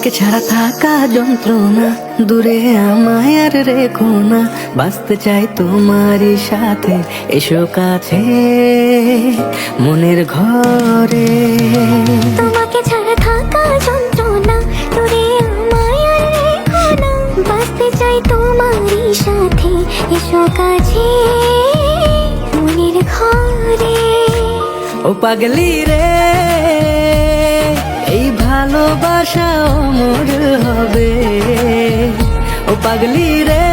তোমাকে ছাড়া থাকা যন্ত্রণা, দূরে আমায় আর রেখো না। বাঁচতে চাই তোমারই সাথে, এসো কাছে মনের ঘরে। তোমাকে ছাড়া থাকা যন্ত্রণা, দূরে আমায় আর রেখো না। বাঁচতে চাই তোমারই সাথে, এসো কাছে মনের ঘরে। ও পাগলি রে, এই ভালোবাসা অমর হবে। ও পাগলি রে,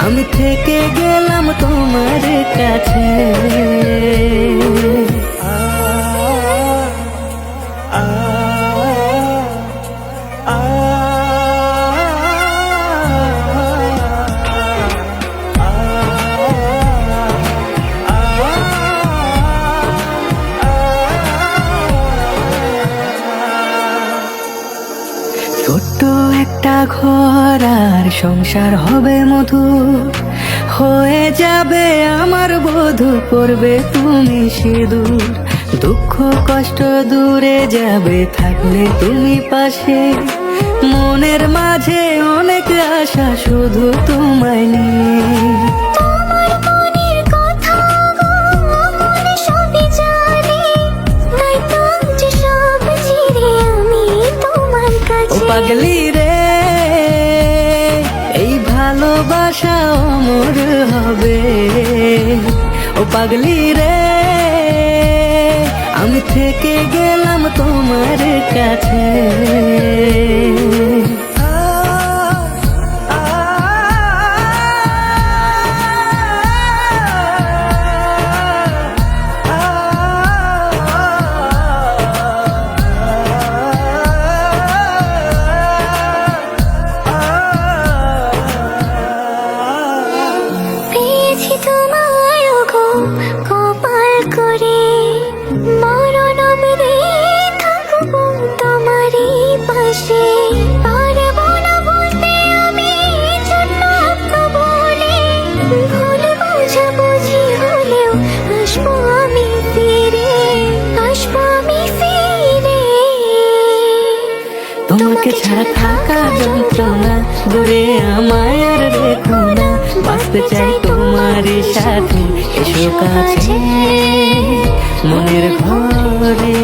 আমি থেকে গেলাম তোমার কাছে। ছোট্ট একটা ঘর আর সংসার হবে মধুর, হয়ে যাবে আমার বধূ, পড়বে তুমি সিঁদুর। দুঃখ কষ্ট দূরে যাবে থাকলে তুমি পাশে, মনের মাঝে অনেক আশা শুধু তোমায় নিয়ে। তোমার মনের কথা গো মন সবই জানে, তাই তো যে সব ছেড়ে আমি তোমার ও কাছে। পাগলি রে, এই ভালোবাসা অমর হবে। ও পাগলি রে, আমি থেকে গেলাম তোমার কাছে। পেয়েছি তোমায় গো কপাল করে, মরণ অবধি থাকবো তোমারই পাশে। পারবো না বলতে আমি জন্য বলে, ভুল বোঝাবুঝি হলেও আসবো আমি ফিরে, আসবো আমি ফিরে। তোমাকে ছাড়া থাকা যন্ত্রণা, দূরে আমায় আর রেখো না। বাঁচতে চাই তোমারই সাথে, এসো কাছে মনের ঘরে।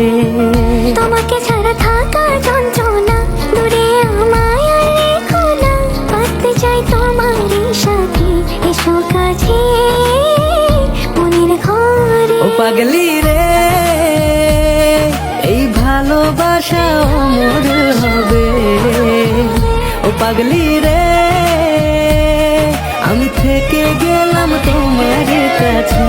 তোমাকে ছাড়া থাকা যন্ত্রণা, দূরে আমায় আর রেখো না। বাঁচতে চাই তোমারই সাথে, এসো কাছে মনের ঘরে। ও পাগলি রে, এই ভালোবাসা অমর হবে। ও পাগলি রে, আমি থেকে গেলাম তোমার কাছে।